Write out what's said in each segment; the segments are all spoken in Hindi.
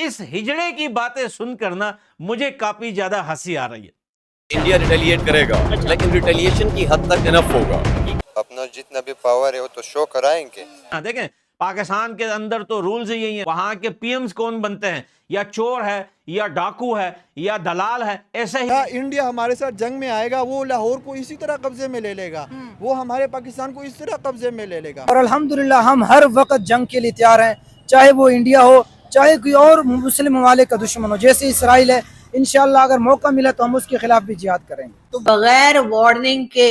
इस हिजड़े की बातें सुनकर ना मुझे काफी ज्यादा हंसी आ रही है। इंडिया रिटेलिएट करेगा, लेकिन रिटेलिएशन की हद तक इनफ होगा। अपना जितना भी पावर है वो तो शो कराएंगे। देखें, पाकिस्तान के अंदर तो रूल्स ही यही है। वहां के पीएम्स कौन बनते हैं? या चोर है, या डाकू है, या दलाल है। ऐसे ही इंडिया हमारे साथ जंग में आएगा, वो लाहौर को इसी तरह कब्जे में ले लेगा, वो हमारे पाकिस्तान को इस तरह कब्जे में ले लेगा। और अल्हम्दुलिल्लाह हम हर वक्त जंग के लिए तैयार हैं, चाहे वो इंडिया हो, चाहे कोई और मुस्लिम ममालिक का दुश्मन हो, जैसे इसराइल है। इंशाअल्लाह अगर मौका मिला तो हम उसके खिलाफ भी जिहाद करेंगे। तो बगैर वार्निंग के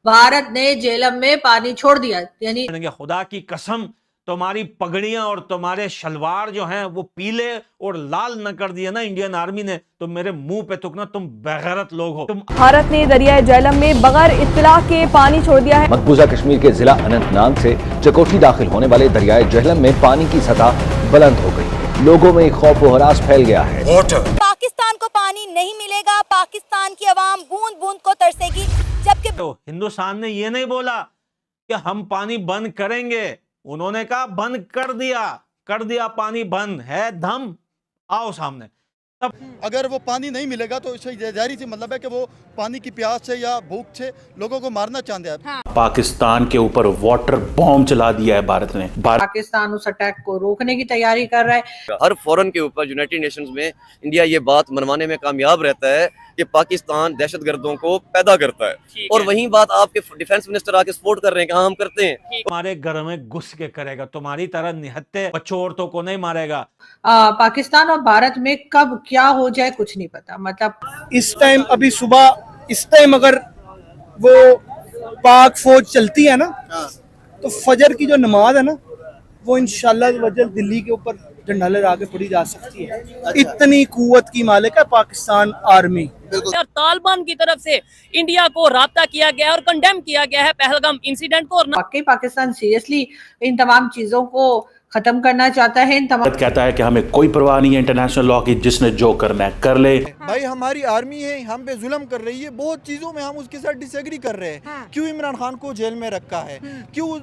भारत ने झेलम में पानी छोड़ दिया, यानी खुदा की कसम तुम्हारी पगड़ियां और तुम्हारे शलवार जो हैं वो पीले और लाल न कर दिया ना इंडियन आर्मी ने, तो मेरे मुंह पे थूकना, तुम बेगैरत लोग हो। भारत ने दरियाए झेलम में बगैर इत्तला के पानी छोड़ दिया है। मकबूजा कश्मीर के जिला अनंतनाग से चकोटी दाखिल होने वाले दरियाए झेलम में पानी की सतह बुलंद हो गई। लोगों में खौफ व हरास फैल गया है। पाकिस्तान को पानी नहीं मिलेगा, पाकिस्तान की आवाम बूंद बूंद को तरसेगी। जबकि तो हिंदुस्तान ने ये नहीं बोला कि हम पानी बंद करेंगे, उन्होंने कहा बंद कर दिया पानी बंद है। धम आओ सामने। तब अगर वो पानी नहीं मिलेगा तो इससे जाहिर सी मतलब है कि वो पानी की प्यास से या भूख से लोगों को मारना चाहते हैं। पाकिस्तान के ऊपर वाटर बॉम्ब चला दिया है भारत ने। पाकिस्तान उस अटैक को रोकने की तैयारी कर रहा है। हर फोरम के ऊपर यूनाइटेड नेशंस में इंडिया ये बात मनवाने में कामयाब रहता है कि पाकिस्तान दहशतगर्दों को पैदा करता है, और वही बात आपके डिफेंस मिनिस्टर आके सपोर्ट कर रहे हैं कि हाँ हम करते हैं। तुम्हारे घर में घुस के करेगा, तुम्हारी तरह निहत्ते बच्चों औरतों को नहीं मारेगा। पाकिस्तान और भारत में कब क्या हो जाए कुछ नहीं पता। मतलब इस टाइम अभी सुबह इस टाइम अगर वो पाक फौज चलती है ना, तो फजर की जो नमाज है ना, वो इंशाल्लाह वजल दिल्ली के ऊपर झंडा लहरा के पढ़ी जा सकती है। इतनी कुव्वत की मालिक है पाकिस्तान आर्मी। और तालिबान की तरफ से इंडिया को राब्ता किया गया और कंडेम किया गया है पहलगाम इंसिडेंट को। और वाकई पाकिस्तान सीरियसली इन तमाम चीजों को खत्म करना चाहता है। कहता है कि हमें कोई परवाह नहीं है इंटरनेशनल लॉ की, जिसने जो करना है कर ले। भाई हमारी आर्मी है, हम पे जुल्म कर रही है, बहुत चीजों में हम उसके साथ डिसएग्री कर रहे हैं। क्यों इमरान खान को जेल में रखा है, क्यों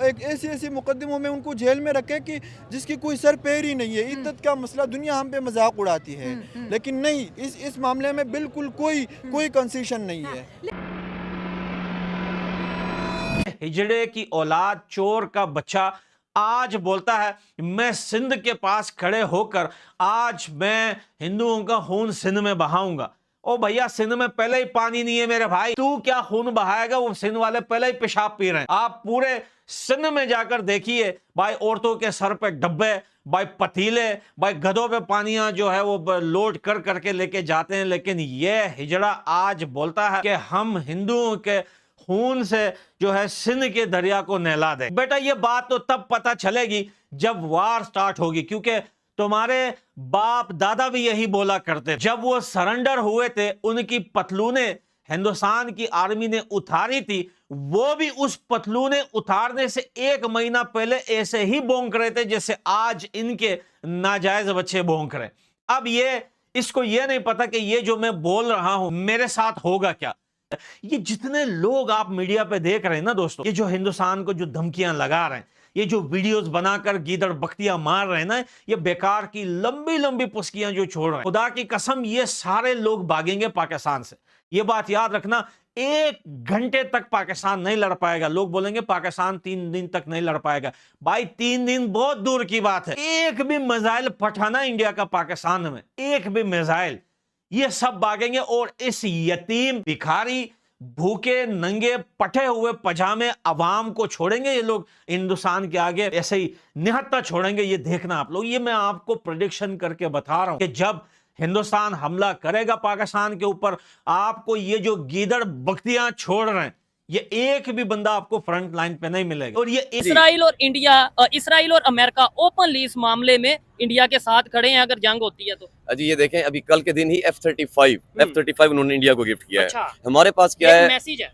एक ऐसे मुकदमों में उनको जेल में रखे कि जिसकी कोई सर पैर ही नहीं है। इद्दत का मसला दुनिया हम पे मजाक उड़ाती है, लेकिन नहीं, इस मामले में बिल्कुल कोई कंसेशन नहीं है। हिजड़े की औलाद, चोर का बच्चा आज बोलता है मैं सिंध के पास खड़े होकर आज मैं हिंदुओं का खून सिंध में बहाऊंगा। ओ भैया, सिंध में पहले ही पानी नहीं है मेरे भाई, तू क्या खून बहाएगा? वो सिंध वाले पहले ही पेशाब पी रहे हैं। आप पूरे सिंध में जाकर देखिए भाई, औरतों के सर पे डब्बे, भाई पतीले, भाई गधों पे पानियां जो है वो लोड कर करके लेके जाते हैं। लेकिन ये हिजड़ा आज बोलता है कि हम हिंदुओं के खून से जो है सिंध के दरिया को नहला दे। बेटा, ये बात तो तब पता चलेगी जब वार स्टार्ट होगी, क्योंकि तुम्हारे बाप दादा भी यही बोला करते। जब वो सरेंडर हुए थे, उनकी पतलूने हिंदुस्तान की आर्मी ने उतारी थी, वो भी उस पतलूने उतारने से 1 महीना पहले ऐसे ही भौंक रहे थे जैसे आज इनके नाजायज बच्चे भौंक रहे। अब इसको ये नहीं पता कि ये जो मैं बोल रहा हूं मेरे साथ होगा क्या। ये जितने लोग आप मीडिया पे देख रहे हैं ना दोस्तों, ये जो हिंदुस्तान को जो धमकियां लगा रहे हैं, ये जो वीडियोस बनाकर गीदड़ बख्तियां मार रहे हैं ना, ये बेकार की लंबी लंबी पुस्कियां जो छोड़ रहे हैं, खुदा की कसम ये सारे लोग भागेंगे पाकिस्तान से। ये बात याद रखना, 1 घंटे तक पाकिस्तान नहीं लड़ पाएगा। लोग बोलेंगे पाकिस्तान 3 दिन तक नहीं लड़ पाएगा। भाई 3 दिन बहुत दूर की बात है। एक भी मिसाइल फटाना इंडिया का पाकिस्तान में, एक भी मिसाइल, ये सब भागेंगे। और इस यतीम भिखारी भूखे नंगे पटे हुए पजामे अवाम को छोड़ेंगे ये लोग हिंदुस्तान के आगे, ऐसे ही निहत्ता छोड़ेंगे। ये देखना आप लोग, ये मैं आपको प्रेडिक्शन करके बता रहा हूं कि जब हिंदुस्तान हमला करेगा पाकिस्तान के ऊपर, आपको ये जो गीदड़ बख्तियां छोड़ रहे हैं, ये एक भी बंदा आपको फ्रंट लाइन पे नहीं मिलेगा। और ये इसराइल और अमेरिका ओपनली इस मामले में इंडिया के साथ खड़े हैं अगर जंग होती है तो। अजी ये देखें, अभी कल के दिन ही F-35 उन्होंने इंडिया को गिफ्ट किया है। हमारे पास क्या है, मैसेज है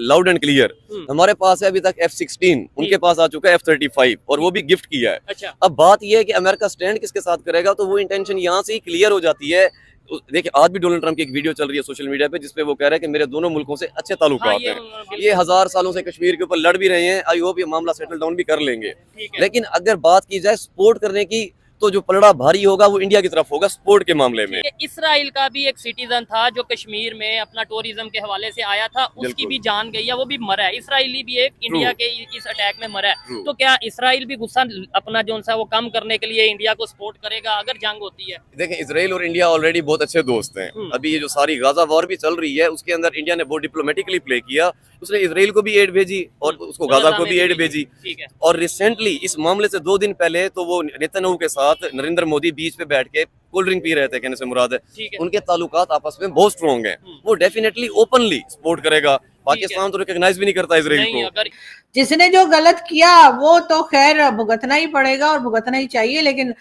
लाउड एंड क्लियर। हमारे पास है अभी तक F-16, उनके पास आ चुका है F-35, और वो भी गिफ्ट किया है। अब बात ये है कि अमेरिका स्टैंड किसके साथ करेगा, तो वो इंटेंशन यहाँ से ही क्लियर हो जाती है। देखिए, आज भी डोनाल्ड ट्रंप की एक वीडियो चल रही है सोशल मीडिया पे, जिसपे वो कह रहे हैं कि मेरे दोनों मुल्कों से अच्छे ताल्लुकात हैं। ये 1000 सालों से कश्मीर के ऊपर लड़ भी रहे हैं। आई होप ये मामला सेटल डाउन भी कर लेंगे। लेकिन अगर बात की जाए सपोर्ट करने की, तो जो पलड़ा भारी होगा वो इंडिया की तरफ होगा स्पोर्ट के मामले में। इसराइल का भी एक सिटीजन था जो कश्मीर में अपना टूरिज्म के हवाले से आया था, उसकी भी जान गई है, वो भी मरा है। इसराइली भी एक इंडिया के इस अटैक में मरा है। तो क्या इसराइल भी गुस्सा अपना जो सा वो कम करने के लिए इंडिया को सपोर्ट करेगा अगर जंग होती है? देखें, इसराइल और इंडिया ऑलरेडी बहुत अच्छे दोस्त हैं। अभी ये जो सारी गाजा वॉर भी चल रही है उसके अंदर इंडिया ने बहुत डिप्लोमेटिकली प्ले किया। उसने इसराइल को भी एड भेजी और उसको गाजा को भी एड भेजी। और रिसेंटली इस मामले से 2 दिन पहले तो वो नेतन्याहू के साथ नरेंद्र मोदी बीच पे बैठ के कोल्ड ड्रिंक पी रहे थे, कहने से मुराद है उनके ताल्लुकात आपस में बहुत स्ट्रॉन्ग हैं। वो डेफिनेटली ओपनली सपोर्ट करेगा। पाकिस्तान तो रिकॉग्नाइज भी नहीं करता इसराइल को। जिसने जो गलत किया वो तो खैर भुगतना ही पड़ेगा और भुगतना ही चाहिए। लेकिन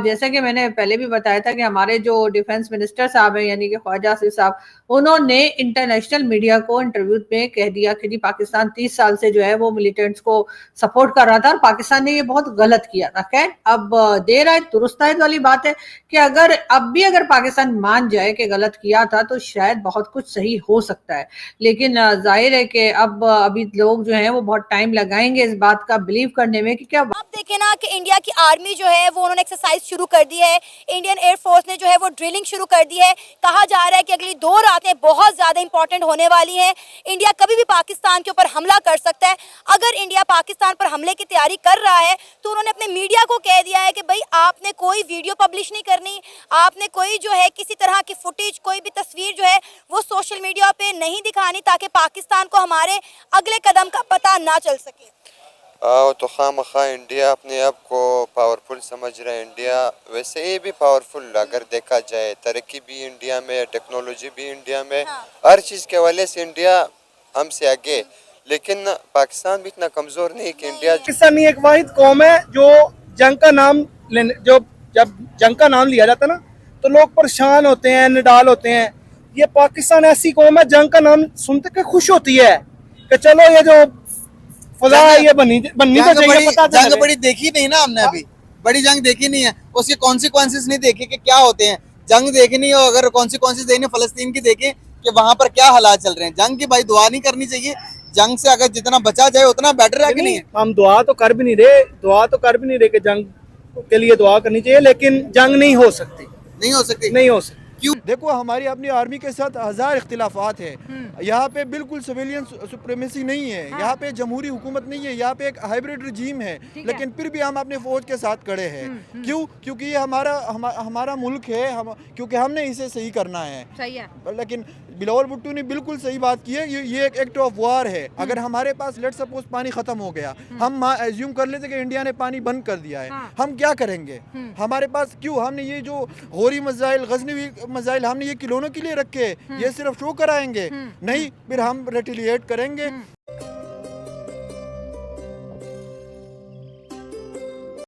जैसे कि मैंने पहले भी बताया था कि हमारे जो डिफेंस मिनिस्टर साहब हैं यानी कि ख्वाजा आसिफ साहब, उन्होंने इंटरनेशनल मीडिया को इंटरव्यू में कह दिया कि जी पाकिस्तान 30 साल से जो है वो मिलिटेंट्स को सपोर्ट कर रहा था और पाकिस्तान ने ये बहुत गलत किया था। खैर अब देर आए दुरुस्त आए वाली बात है कि अगर अब भी अगर पाकिस्तान मान जाए कि गलत किया था तो शायद बहुत कुछ सही हो सकता है। लेकिन जाहिर है कि अब अभी लोग जो है वो बहुत टाइम लगाएंगे इस बात का बिलीव करने में कि क्या। आप देखें ना कि इंडिया की आर्मी जो है वो उन्होंने एक्सरसाइज शुरू कर दी है। इंडियन एयरफोर्स ने जो है वो ड्रिलिंग शुरू कर दी है। कहा जा रहा है कि अगली 2 रातें बहुत ज्यादा इंपॉर्टेंट होने वाली हैं। इंडिया कभी भी पाकिस्तान के ऊपर हमला कर सकता है। अगर इंडिया पाकिस्तान पर हमले की तैयारी कर रहा है तो उन्होंने अपने मीडिया को कह दिया है कि भाई आपने कोई वीडियो पब्लिश नहीं करनी, आपने कोई जो है किसी तरह की फुटेज, कोई भी तस्वीर जो है वो सोशल मीडिया पे नहीं दिखानी ताकि पाकिस्तान को हमारे अगले कदम का पता ना चल सके। तो खामखा इंडिया अपने आप को पावरफुल समझ रहा है। इंडिया वैसे ही भी पावरफुल अगर देखा जाए, तरक्की भी इंडिया में, टेक्नोलॉजी भी इंडिया में, हर चीज़ के वजह से इंडिया हमसे आगे। लेकिन पाकिस्तान भी इतना कमज़ोर नहीं कि इंडिया। पाकिस्तानी एक वाहिद कौम है जो जंग का नाम जब जंग का नाम लिया जाता है ना तो लोग परेशान होते हैं, निडाल होते हैं। ये पाकिस्तान ऐसी कौम है जंग का नाम सुनते के खुश होती है कि चलो ये जो फजा है ये बननी तो चाहिए। पता जंग बड़ी देखी नहीं ना हमने, अभी बड़ी जंग देखी नहीं है, उसके कॉन्सिक्वेंसेस नहीं देखे कि क्या होते हैं। जंग देखनी हो, अगर कॉन्सिक्वेंसेस देखने फलस्तीन की देखें कि वहां पर क्या हालात चल रहे हैं। जंग की भाई दुआ नहीं करनी चाहिए। जंग से अगर जितना बचा जाए उतना बेटर है कि नहीं? हम दुआ तो कर भी नहीं रहे कि जंग के लिए दुआ करनी चाहिए, लेकिन जंग नहीं हो सकती। क्यों? देखो हमारी अपनी आर्मी के साथ 1000 इख्तिलाफात है। यहाँ पे बिल्कुल सिविलियन सुप्रीमेसी नहीं है। यहाँ पे जमहूरी हुकूमत नहीं है। यहाँ पे एक हाइब्रिड रजीम है। लेकिन फिर भी हम अपने फौज के साथ खड़े हैं। क्यों? क्योंकि ये हमारा मुल्क है, क्योंकि हमने इसे सही करना है। सही है। लेकिन बिलावल भुट्टो ने बिल्कुल सही बात की है। ये एक एक्ट ऑफ वार है। अगर हमारे पास लेट सपोज पानी खत्म हो गया, हम एज्यूम कर लेते कि इंडिया ने पानी बंद कर दिया है, हम क्या करेंगे? हमारे पास क्यों? हमने ये जो होरी मजाइल, गजनवी मजाइल, हमने ये खिलौनों के लिए रखे, ये सिर्फ शो कराएंगे? नहीं, फिर हम रिटेलिएट करेंगे।